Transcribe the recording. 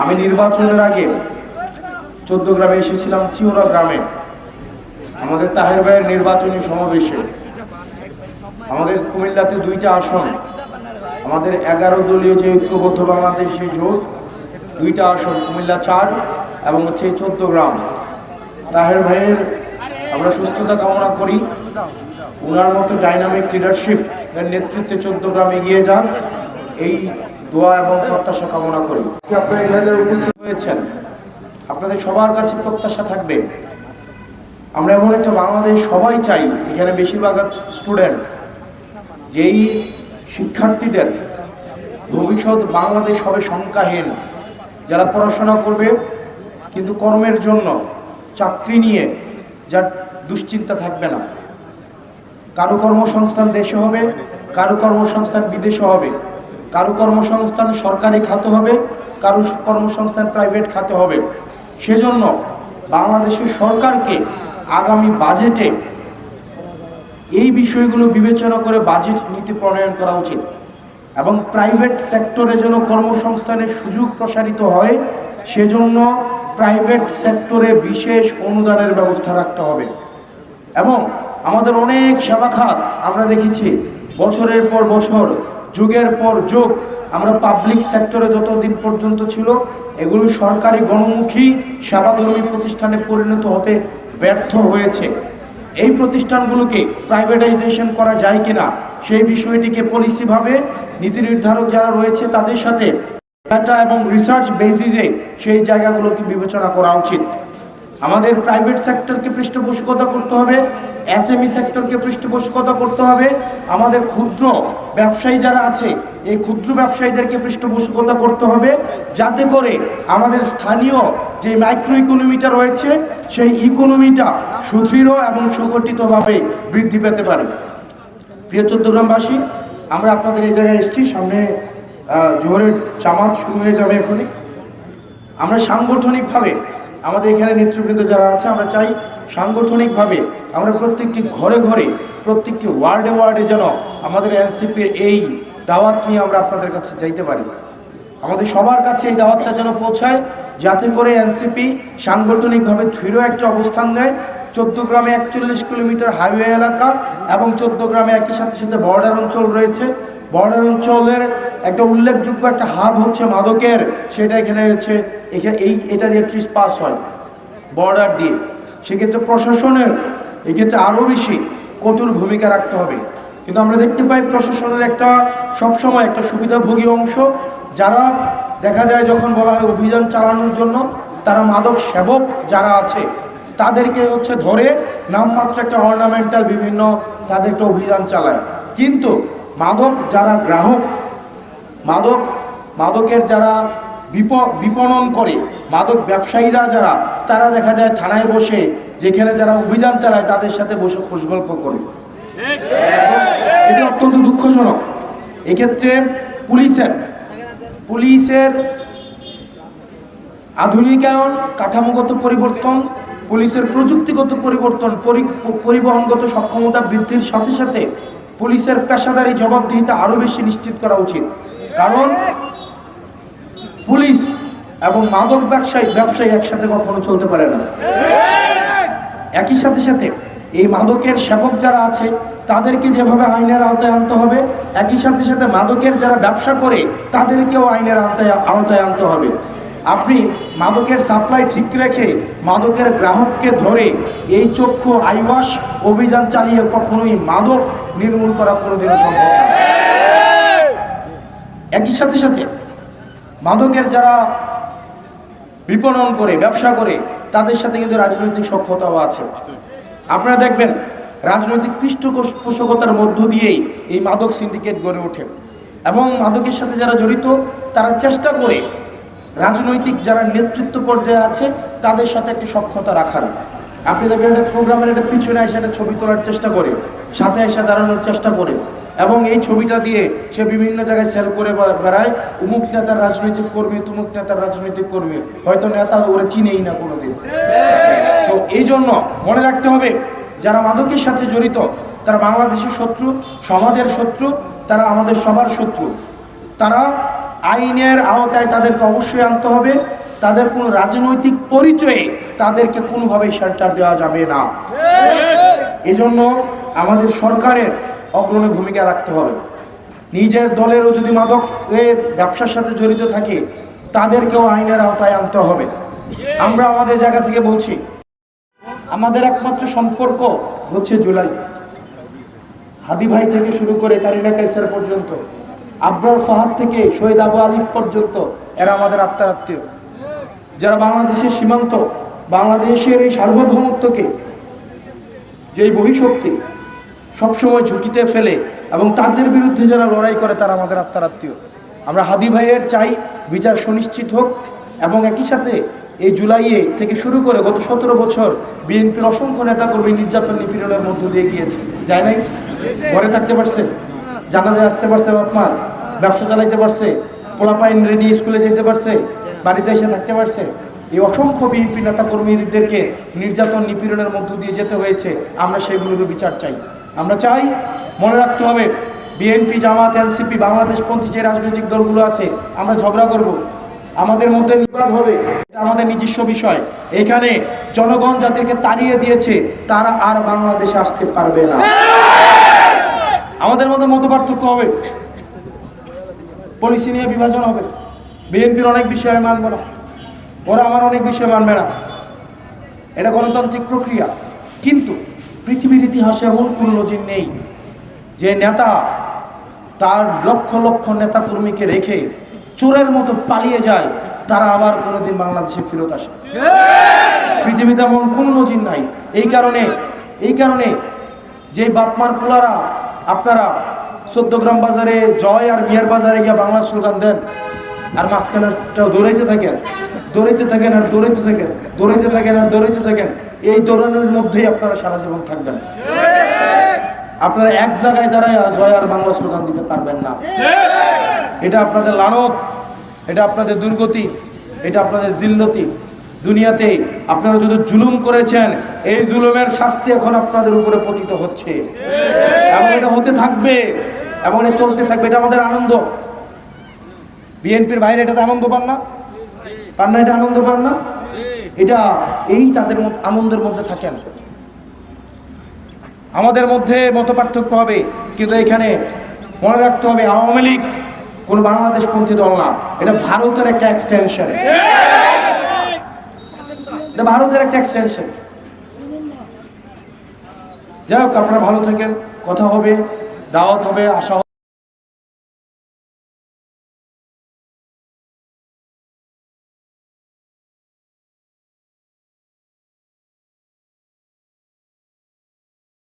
আমি নির্বাচনের আগে 14 গ্রামে এসেছিলাম, চিওরা গ্রামে আমাদের তাহের ভাইয়ের নির্বাচনী সমাবেশে। আমাদের কুমিল্লাতে 2টা আসন, আমাদের 11 দলীয় যে ঐক্যবদ্ধ বাংলাদেশ সেই জোট, 2টা আসন কুমিল্লা 4 এবং হচ্ছে 14 গ্রাম। তাহের ভাইয়ের আমরা সুস্থতা কামনা করি, ওনার মতো ডাইনামিক লিডারশিপ এর নেতৃত্বে 14 গ্রাম এগিয়ে যান, এই দোয়া এবং প্রত্যাশা কামনা করি। আপনারা এখানে উপস্থিত হয়েছেন, আপনাদের সবার কাছে প্রত্যাশা থাকবে আমরা এমন একটা বাংলাদেশ সবাই চাই, এখানে বেশিরভাগ স্টুডেন্ট, যেই শিক্ষার্থীদের ভবিষ্যৎ বাংলাদেশ হবে সংখ্যাহীন, যারা পড়াশোনা করবে কিন্তু কর্মের জন্য চাকরি নিয়ে যার দুশ্চিন্তা থাকবে না। কারো কর্মসংস্থান দেশে হবে, কারো কর্মসংস্থান বিদেশে হবে, কারো কর্মসংস্থান সরকারি খাতে হবে, কারো কর্মসংস্থান প্রাইভেট খাতে হবে। সেজন্য বাংলাদেশের সরকারকে আগামী বাজেটে এই বিষয়গুলো বিবেচনা করে বাজেট নীতি প্রণয়ন করা উচিত এবং প্রাইভেট সেক্টরে যেন কর্মসংস্থানের সুযোগ প্রসারিত হয়, সেজন্য প্রাইভেট সেক্টরে বিশেষ অনুদানের ব্যবস্থা রাখতে হবে। এবং আমাদের অনেক সেবা খাত আমরা দেখেছি বছরের পর বছর, যুগের পর যুগ, আমরা পাবলিক সেক্টরে যতদিন পর্যন্ত ছিল এগুলো সরকারি গণমুখী সেবাধর্মী প্রতিষ্ঠানে পরিণত হতে ব্যর্থ হয়েছে। এই প্রতিষ্ঠানগুলোকে প্রাইভেটাইজেশন করা যায় কিনা সেই বিষয়টিকে পলিসিভাবে নীতি নির্ধারক যারা রয়েছে তাদের সাথে ডাটা এবং রিসার্চ বেসিসে সেই জায়গাগুলোকে বিবেচনা করা উচিত। আমাদের প্রাইভেট সেক্টরকে পৃষ্ঠপোষকতা করতে হবে, এসএমই সেক্টরকে পৃষ্ঠপোষকতা করতে হবে, আমাদের ক্ষুদ্র ব্যবসায়ী যারা আছে এই ক্ষুদ্র ব্যবসায়ীদেরকে পৃষ্ঠপোষকতা করতে হবে, যাতে করে আমাদের স্থানীয় যে মাইক্রো ইকোনমিটা রয়েছে সেই ইকোনমিটা সুদৃঢ় এবং সংগঠিতভাবে বৃদ্ধি পেতে পারে। প্রিয় চট্টগ্রামবাসী, আমরা আপনাদের এই জায়গায় এসেছি, সামনে জোহরের জামাত শুরু হয়ে যাবে এখনই। আমরা সাংগঠনিকভাবে আমাদের এখানে নেতৃবৃন্দ যারা আছে আমরা চাই সাংগঠনিকভাবে আমরা প্রত্যেকটি ঘরে ঘরে, প্রত্যেকটি ওয়ার্ডে ওয়ার্ডে যেন আমাদের এনসিপির এই দাওয়াত নিয়ে আমরা আপনাদের কাছে যাইতে পারি। আমাদের সবার কাছে এই দাওয়াতটা যেন পৌঁছায়, যাতে করে এনসিপি সাংগঠনিকভাবে দৃঢ় একটা অবস্থান নেয়। 14 গ্রামে 41 কিলোমিটার হাইওয়ে এলাকা এবং 14 গ্রামে একই সাথে সাথে বর্ডার অঞ্চল রয়েছে। বর্ডার অঞ্চলের একটা উল্লেখযোগ্য একটা হাব হচ্ছে মাদকের, সেটা এখানে হচ্ছে এটা দিয়ে 30 পাস হয় বর্ডার দিয়ে। সেক্ষেত্রে প্রশাসনের এক্ষেত্রে আরও বেশি কঠোর ভূমিকা রাখতে হবে। কিন্তু আমরা দেখতে পাই প্রশাসনের একটা সবসময় একটা সুবিধাভোগী অংশ, যারা দেখা যায় যখন বলা হয় অভিযান চালানোর জন্য, তারা মাদক সেবক যারা আছে তাদেরকে হচ্ছে ধরে নামমাত্র একটা অর্নামেন্টাল বিভিন্ন তাদের একটা অভিযান চালায়। কিন্তু মাদক যারা গ্রাহক, মাদকের যারা বিপণন করে, মাদক ব্যবসায়ীরা যারা, তারা দেখা যায় থানায় বসে যেখানে যারা অভিযান চালায় তাদের সাথে বসে খোঁজগল্প করে। এটি অত্যন্ত দুঃখজনক। এক্ষেত্রে পুলিশের আধুনিকায়ন, কাঠামোগত পরিবর্তন, পুলিশের প্রযুক্তিগত পরিবর্তন, পরিবহনগত সক্ষমতা বৃদ্ধির সাথে সাথে পুলিশের পেশাদারি জবাবদিহিতা আরও বেশি নিশ্চিত করা উচিত। কারণ পুলিশ এবং মাদক ব্যবসায়ী একসাথে কখনো চলতে পারে না। একই সাথে সাথে এই মাদকের সেবক যারা আছে তাদেরকে যেভাবে আইনের আওতায় আনতে হবে, একই সাথে সাথে মাদকের যারা ব্যবসা করে তাদেরকেও আইনের আওতায় আনতে হবে। আপনি মাদকের সাপ্লাই ঠিক রেখে মাদকের গ্রাহককে ধরে এই চক্ষু আইওয়াশ অভিযান চালিয়ে কখনোই মাদক নির্মূল করা কোনোদিনও সম্ভব না। একই সাথে সাথে মাদকের যারা বিপণন করে, ব্যবসা করে, তাদের সাথে কিন্তু রাজনৈতিক সখ্যতাও আছে। আপনারা দেখবেন রাজনৈতিক পৃষ্ঠপোষকতার মধ্য দিয়েই এই মাদক সিন্ডিকেট গড়ে ওঠে এবং মাদকের সাথে যারা জড়িত তারা চেষ্টা করে রাজনৈতিক যারা নেতৃত্ব পর্যায়ে আছে তাদের সাথে একটি সখ্যতা রাখার। আপনি দেখবেন একটা প্রোগ্রামের একটা পিছনে এসে একটা ছবি তোলার চেষ্টা করে, সাথে এসে দাঁড়ানোর চেষ্টা করে এবং এই ছবিটা দিয়ে সে বিভিন্ন জায়গায় সেল করে বেড়ায়, অমুক নেতার রাজনৈতিক কর্মী, তুমুক নেতার রাজনৈতিক কর্মী, হয়তো নেতা ওরা চিনেই না কোনোদিন। তো এই জন্য মনে রাখতে হবে যারা মাদকের সাথে জড়িত তারা বাংলাদেশের শত্রু, সমাজের শত্রু, তারা আমাদের সবার শত্রু। তারা আইনের আওতায় তাদেরকে অবশ্যই আনতে হবে। তাদের কোনো রাজনৈতিক পরিচয়ে তাদেরকে কোনোভাবেই শেল্টার দেওয়া যাবে না। এজন্য আমাদের সরকারের অগ্রণী ভূমিকা রাখতে হবে। নিজের দলেরও যদি মাদকের ব্যবসার সাথে জড়িত থাকে তাদেরকেও আইনের আওতায় আনতে হবে। আমরা আমাদের জায়গা থেকে বলছি, আমাদের একমাত্র সম্পর্ক হচ্ছে জুলাই। হাদি ভাই থেকে শুরু করে কারিনা কাইসার পর্যন্ত, আবরার ফাহাদ থেকে শহীদ আবু আলিফ পর্যন্ত এরা আমাদের আত্মার আত্মীয়, যারা বাংলাদেশের সীমান্ত, বাংলাদেশের এই সার্বভৌমত্বকে, যেই বহিঃশক্তি সবসময় ঝুঁকিতে ফেলে এবং তাদের বিরুদ্ধে যারা লড়াই করে তারা আমাদের আত্মার আত্মীয়। আমরা হাদি ভাইয়ের চাই বিচার সুনিশ্চিত হোক এবং একই সাথে এই জুলাইয়ে থেকে শুরু করে গত 17 বছর বিএনপির অসংখ্য নেতাকর্মী নির্যাতন নিপীড়নের মধ্য দিয়ে গিয়েছে, যায় নাই? ঘরে থাকতে পারছে, জানাজায় আসতে পারছে, বাপ মা ব্যবসা চালাইতে পারছে, পোলাপাইন নিয়ে স্কুলে যেতে পারছে, বাড়িতে এসে থাকতে পারছে। এই অসংখ্য বিএনপি নেতাকর্মীদেরকে নির্যাতন নিপীড়নের মধ্য দিয়ে যেতে হয়েছে। আমরা সেগুলোর বিচার চাই। আমরা চাই, মনে রাখতে হবে, বিএনপি, জামাত, এনসিপি, বাংলাদেশপন্থী যে রাজনৈতিক দলগুলো আছে, আমরা ঝগড়া করব, আমাদের মধ্যে বিবাদ হবে, এটা আমাদের নিজস্ব বিষয়। এখানে জনগণ যাদেরকে তাড়িয়ে দিয়েছে তারা আর বাংলাদেশে আসতে পারবে না। আমাদের মধ্যে মতপার্থক্য হবে, পলিসি নিয়ে বিভাজন হবে। বিএনপির অনেক বিষয় আমি মানব না, ওরা আমার অনেক বিষয় মানবে না, এটা গণতান্ত্রিক প্রক্রিয়া। কিন্তু পৃথিবীর ইতিহাসে এমন কোনো নজির নেই যে নেতা তার লক্ষ লক্ষ নেতা কর্মীকে রেখে চোরের মতো পালিয়ে যায়, তারা আবার কোনোদিন বাংলাদেশে ফেরত আসে। পৃথিবীতে এমন কোনো নজির নাই। এই কারণে যে বাপমার পোলারা আপনারা 14 গ্রাম বাজারে জয় আর মিয়ার বাজারে গিয়ে বাংলা স্লোগান দেন আর মাঝখানেটাও দৌড়াইতে থাকেন, এই দৌড়ানোর মধ্যেই আপনারা সারা জীবন থাকবেন। আপনারা এক জায়গায় দাঁড়ায় জয় আর বাংলা স্লোগান দিতে পারবেন না। এটা আপনাদের লানত, এটা আপনাদের দুর্গতি, এটা আপনাদের জিল্লতি। দুনিয়াতে আপনারা যত জুলুম করেছেন, এই জুলুমের শাস্তি এখন আপনাদের উপরে পতিত হচ্ছে এবং এটা হতে থাকবে এবং এটা চলতে থাকবে। এটা আমাদের আনন্দ। বিএনপির বাইরে এটাতে আনন্দ পান না? এটা আনন্দ পান না? এটা তাদের আনন্দের মধ্যে থাকেন। আমাদের মধ্যে মতপার্থক্য হবে, কিন্তু এখানে মনে রাখতে হবে আওয়ামী লীগ কোন বাংলাদেশপন্থী দল না, এটা ভারতের একটা এক্সটেনশন। যাই হোক, আপনারা ভালো থাকেন, কথা হবে, দাওয়াত হবে, আশা